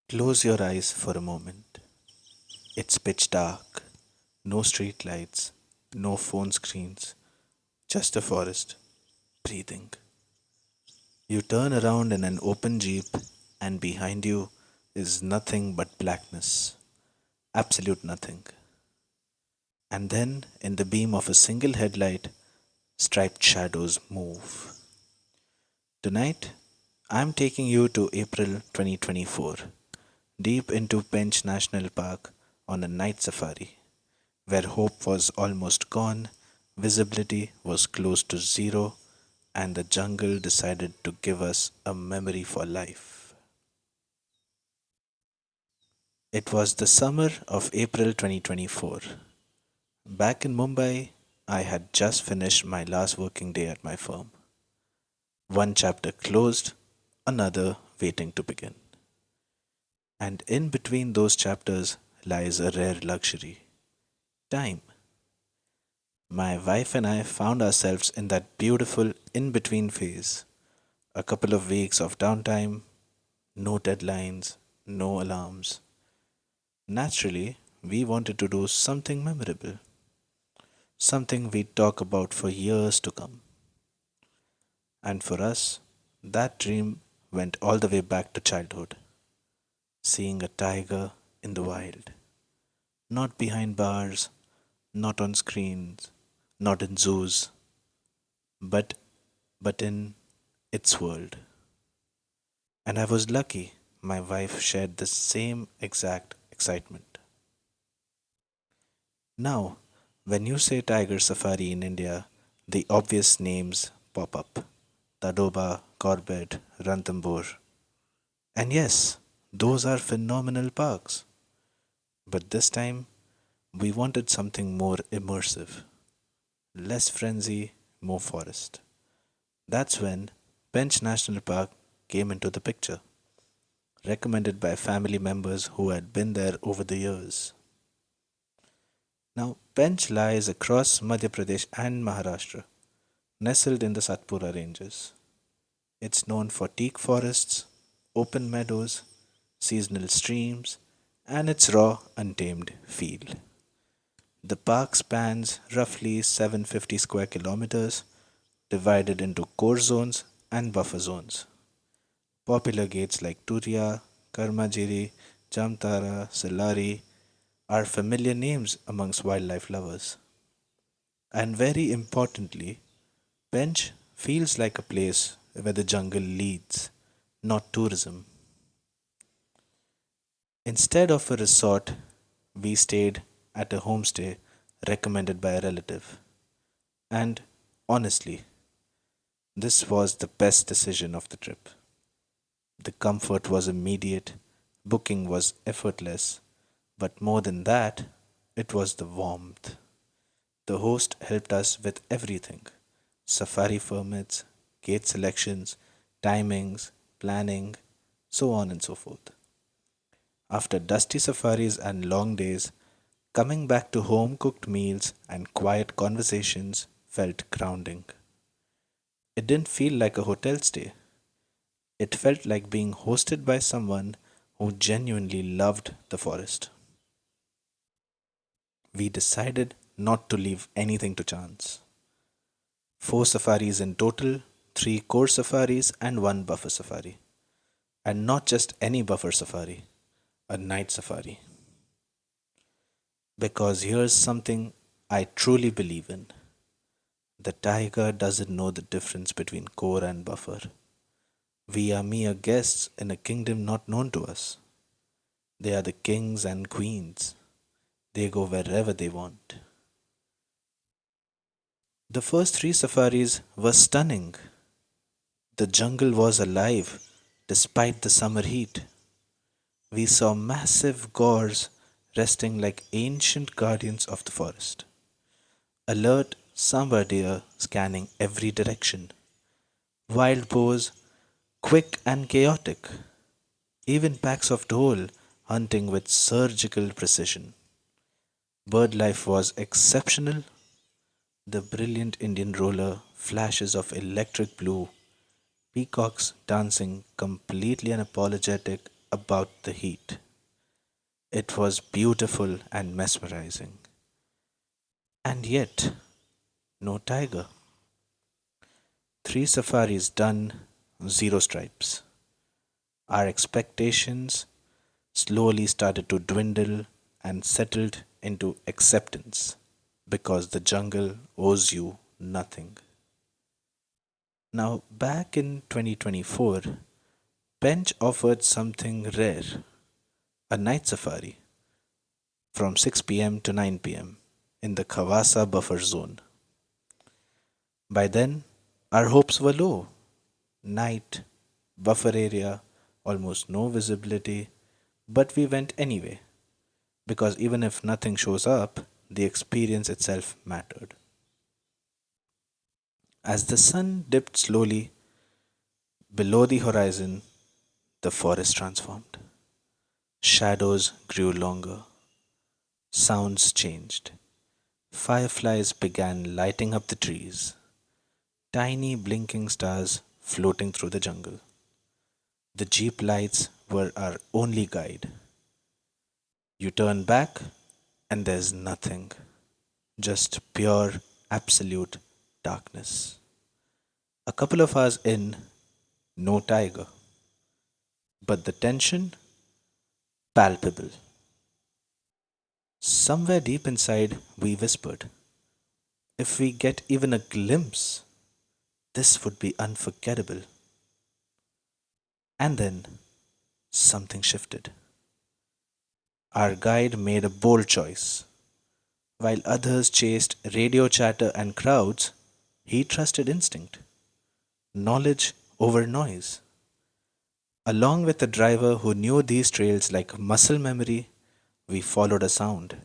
Close your eyes for a moment. It's pitch dark, no street lights, no phone screens, just a forest, breathing. You turn around in an open jeep, and behind you is nothing but blackness. Absolute nothing. And then, in the beam of a single headlight, striped shadows move. Tonight, I'm taking you to April 2024, deep into Pench National Park on a night safari, where hope was almost gone, visibility was close to zero, and the jungle decided to give us a memory for life. It was the summer of April 2024. Back in Mumbai, I had just finished my last working day at my firm. One chapter closed, another waiting to begin. And in between those chapters lies a rare luxury: time. My wife and I found ourselves in that beautiful in between phase. A couple of weeks of downtime, no deadlines, no alarms. Naturally, we wanted to do something memorable, something we'd talk about for years to come. And for us, that dream went all the way back to childhood, seeing a tiger in the wild, not behind bars, not on screens, not in zoos, but in its world. And I was lucky my wife shared the same exact excitement. Now, when you say tiger safari in India, the obvious names pop up: Tadoba, Corbett, Ranthambore. And yes, those are phenomenal parks. But this time, we wanted something more immersive, less frenzy, more forest. That's when Pench National Park came into the picture, recommended by family members who had been there over the years. Now, Pench lies across Madhya Pradesh and Maharashtra, nestled in the Satpura Ranges. It's known for teak forests, open meadows, seasonal streams, and its raw, untamed feel. The park spans roughly 750 square kilometers, divided into core zones and buffer zones. Popular gates like Turia, Karmajiri, Jamtara, Salari are familiar names amongst wildlife lovers. And very importantly, Pench feels like a place where the jungle leads, not tourism. Instead of a resort, we stayed at a homestay recommended by a relative. And honestly, this was the best decision of the trip. The comfort was immediate, booking was effortless, but more than that, it was the warmth. The host helped us with everything: safari permits, gate selections, timings, planning, so on and so forth. After dusty safaris and long days, coming back to home cooked meals and quiet conversations felt grounding. It didn't feel like a hotel stay. It felt like being hosted by someone who genuinely loved the forest. We decided not to leave anything to chance. Four safaris in total, three core safaris, and one buffer safari. And not just any buffer safari, a night safari. Because here's something I truly believe in: the tiger doesn't know the difference between core and buffer. We are mere guests in a kingdom not known to us. They are the kings and queens. They go wherever they want. The first three safaris were stunning. The jungle was alive despite the summer heat. We saw massive gores resting like ancient guardians of the forest. Alert sambar deer scanning every direction. Wild boars, quick and chaotic. Even packs of dhole hunting with surgical precision. Bird life was exceptional. The brilliant Indian roller, flashes of electric blue, peacocks dancing completely unapologetic about the heat. It was beautiful and mesmerizing. And yet, no tiger. Three safaris done, zero stripes. Our expectations slowly started to dwindle and settled into acceptance because the jungle owes you nothing. Now, back in 2024, Pench offered something rare, a night safari from 6 p.m. to 9 p.m. in the Khawasa buffer zone. By then, our hopes were low. Night, buffer area, almost no visibility, but we went anyway because even if nothing shows up, the experience itself mattered. As the sun dipped slowly below the horizon, the forest transformed. Shadows grew longer, sounds changed. Fireflies began lighting up the trees, tiny blinking stars floating through the jungle. The jeep lights were our only guide. You turn back and there's nothing, just pure, absolute darkness. A couple of hours in, no tiger, but the tension palpable. Somewhere deep inside, we whispered, if we get even a glimpse, this would be unforgettable. And then something shifted. Our guide made a bold choice. While others chased radio chatter and crowds, he trusted instinct, knowledge over noise. Along with a driver who knew these trails like muscle memory, we followed a sound,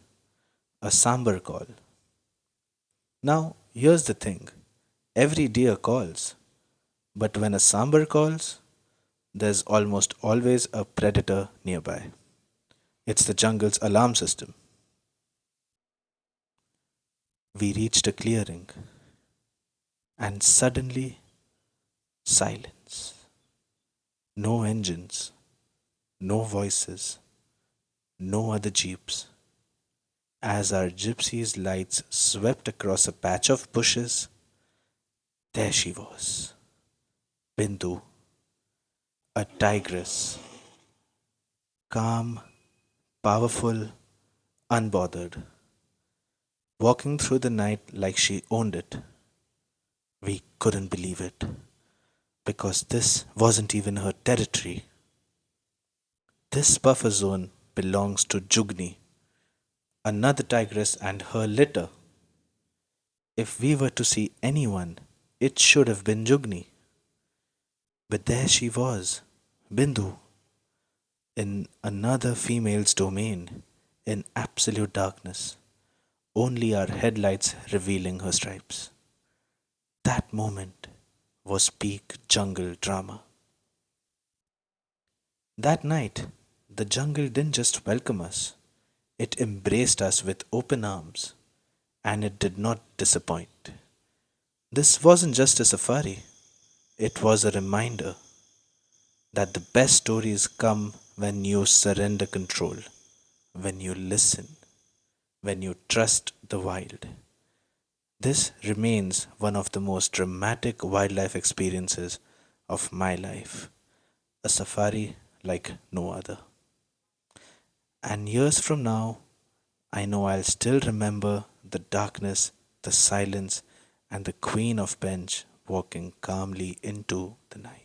a sambar call. Now, here's the thing, every deer calls, but when a sambar calls, there's almost always a predator nearby. It's the jungle's alarm system. We reached a clearing, and suddenly silence. No engines, no voices, no other jeeps. As our gypsy's lights swept across a patch of bushes, there she was, Bindu, a tigress, calm, powerful, unbothered, walking through the night like she owned it. We couldn't believe it, because this wasn't even her territory. This buffer zone belongs to Jugni, another tigress and her litter. If we were to see anyone, it should have been Jugni. But there she was, Bindu, in another female's domain, in absolute darkness, only our headlights revealing her stripes. That moment was peak jungle drama. That night, the jungle didn't just welcome us, it embraced us with open arms, and it did not disappoint. This wasn't just a safari, it was a reminder that the best stories come when you surrender control, when you listen, when you trust the wild. This remains one of the most dramatic wildlife experiences of my life, a safari like no other. And years from now, I know I'll still remember the darkness, the silence, and the Queen of Pench walking calmly into the night.